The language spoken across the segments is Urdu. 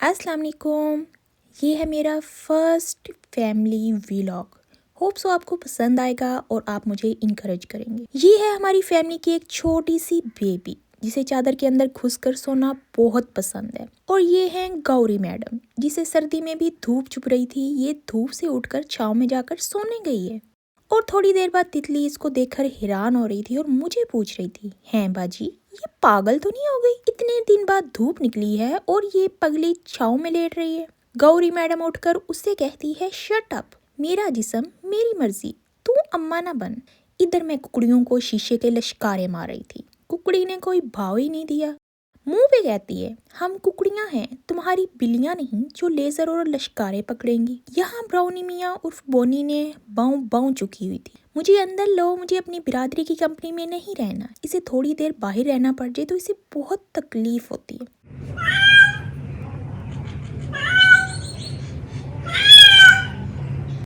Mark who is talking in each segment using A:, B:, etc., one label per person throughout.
A: السلام علیکم. یہ ہے میرا first family vlog. Hope so آپ کو پسند آئے گا اور آپ مجھے انکریج کریں گے. یہ ہے ہماری فیملی کی ایک چھوٹی سی بیبی جسے چادر کے اندر گھس کر سونا بہت پسند ہے. اور یہ ہے گوری میڈم جسے سردی میں بھی دھوپ چھپ رہی تھی. یہ دھوپ سے اٹھ کر چھاؤں میں جا کر سونے گئی ہے. اور تھوڑی دیر بعد تتلی اس کو دیکھ کر حیران ہو رہی تھی اور مجھے پوچھ رہی تھی, ہیں باجی یہ پاگل تو نہیں ہو گئی؟ اتنے دن بعد دھوپ نکلی ہے اور یہ پگلی چھاؤں میں لیٹ رہی ہے. گوری میڈم اٹھ کر اسے کہتی ہے, شٹ اپ, میرا جسم میری مرضی, تو اما نہ بن. ادھر میں ککڑیوں کو شیشے کے لشکارے مار رہی تھی. ککڑی نے کوئی بھاؤ ہی نہیں دیا. منہ پہ کہتی ہے, ہم ککڑیاں ہیں, تمہاری بلیاں نہیں جو لیزر اور لشکارے پکڑیں گی. یہاں براؤنی میاں عرف بونی نے باؤں چکی ہوئی تھی. مجھے اندر لو, مجھے اپنی برادری کی کمپنی میں نہیں رہنا. اسے تھوڑی دیر باہر رہنا پڑ جائے تو اسے بہت تکلیف ہوتی ہے.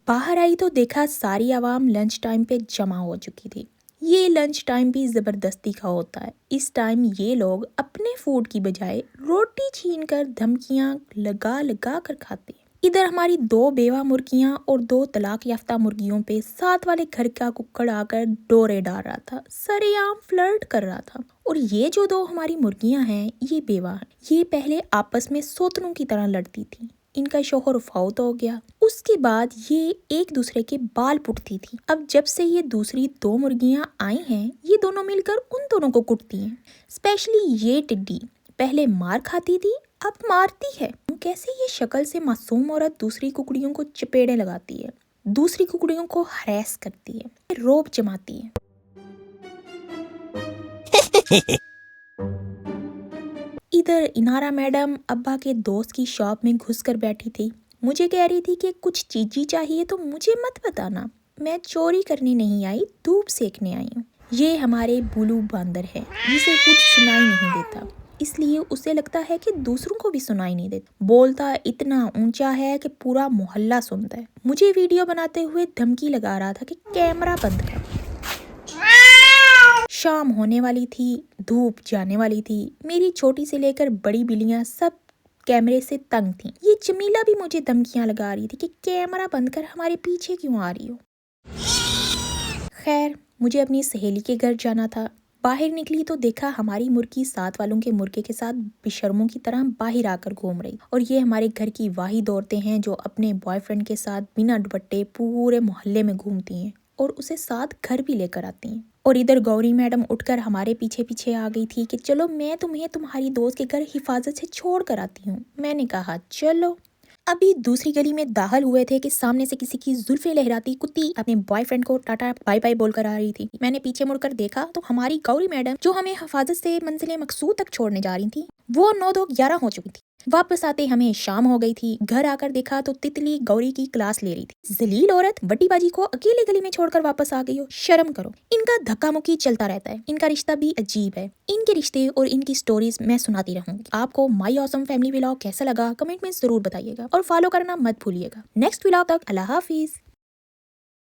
A: باہر آئی تو دیکھا ساری عوام لنچ ٹائم پہ جمع ہو چکی تھی. یہ لنچ ٹائم بھی زبردستی کا ہوتا ہے. اس ٹائم یہ لوگ اپنے فوڈ کی بجائے روٹی چھین کر دھمکیاں لگا کر کھاتے ہیں. ادھر ہماری 2 بیوہ مرغیاں اور 2 طلاق یافتہ مرغیوں پہ ساتھ والے گھر کا ککڑ آ کر ڈورے ڈال رہا تھا, سرے عام فلرٹ کر رہا تھا. اور یہ جو 2 ہماری مرغیاں ہیں یہ بیوہ ہیں. یہ پہلے آپس میں سوتنوں کی طرح لڑتی تھی. ان کا شوہر فوت ہو گیا. اس کے بعد یہ ایک دوسرے کے بال پٹتی تھی. اب جب سے یہ دوسری 2 مرغیاں آئی ہیں یہ دونوں مل کر ان دونوں کو کٹتی ہیں. اسپیشلی یہ ٹڈی پہلے مار کھاتی تھی, اب مارتی ہے. کیسے یہ شکل سے معصوم عورت دوسری ککڑیوں کو چپیڑے لگاتی ہے, دوسری ککڑیوں کو ہریس کرتی ہے, روب جماتی ہے. ادھر انارا میڈم ابا کے دوست کی شاپ میں گھس کر بیٹھی تھی. مجھے کہہ رہی تھی کہ کچھ چیزی چاہیے تو مجھے مت بتانا, میں چوری کرنے نہیں آئی, دھوپ سیکنے آئی ہوں. یہ ہمارے بولو باندر ہے جسے کچھ سنائی نہیں دیتا, اس لیے اسے لگتا ہے کہ دوسروں کو بھی سنائی نہیں دیتا. بولتا اتنا اونچا ہے کہ پورا محلہ سنتا ہے. مجھے ویڈیو بناتے ہوئے دھمکی لگا رہا تھا کہ کیمرہ بند کر. شام ہونے والی تھی, دھوپ جانے والی تھی. میری چھوٹی سے لے کر بڑی بلیاں سب کیمرے سے تنگ تھیں. یہ جمیلہ بھی مجھے دھمکیاں لگا رہی تھی کہ کیمرہ بند کر, ہمارے پیچھے کیوں آ رہی ہو. خیر مجھے اپنی سہیلی کے گھر جانا تھا. باہر نکلی تو دیکھا ہماری مرغی ساتھ والوں کے مرغے کے ساتھ بشرموں کی طرح باہر آ کر گھوم رہی. اور یہ ہمارے گھر کی واحد عورتیں ہیں جو اپنے بوائے فرینڈ کے ساتھ بنا دوپٹے پورے محلے میں گھومتی ہیں اور اسے ساتھ گھر بھی لے کر آتی ہیں. اور ادھر گوری میڈم اٹھ کر ہمارے پیچھے آ گئی تھی کہ چلو میں تمہیں تمہاری دوست کے گھر حفاظت سے چھوڑ کر آتی ہوں. میں نے کہا چلو. ابھی دوسری گلی میں داخل ہوئے تھے کہ سامنے سے کسی کی زلفیں لہراتی کتی اپنے بوائے فرینڈ کو ٹاٹا بائی بائی بول کر آ رہی تھی. میں نے پیچھے مڑ کر دیکھا تو ہماری گوری میڈم جو ہمیں حفاظت سے منزل مقصود تک چھوڑنے جا رہی تھی وہ 9-2-11 ہو چکی تھی. واپس آتے ہمیں شام ہو گئی تھی. گھر آ کر دیکھا تو تتلی گوری کی کلاس لے رہی تھی. ذلیل عورت بڑی باجی کو اکیلے گلی میں چھوڑ کر واپس آ گئی ہو, شرم کرو. ان کا دھکا مکی چلتا رہتا ہے. ان کا رشتہ بھی عجیب ہے. ان کے رشتے اور ان کی سٹوریز میں سناتی رہوں گی. آپ کو مائی آسم فیملی ولاگ کیسا لگا کمنٹ میں ضرور بتائیے گا اور فالو کرنا مت بھولیے گا. نیکسٹ ولاگ تک اللہ حافظ.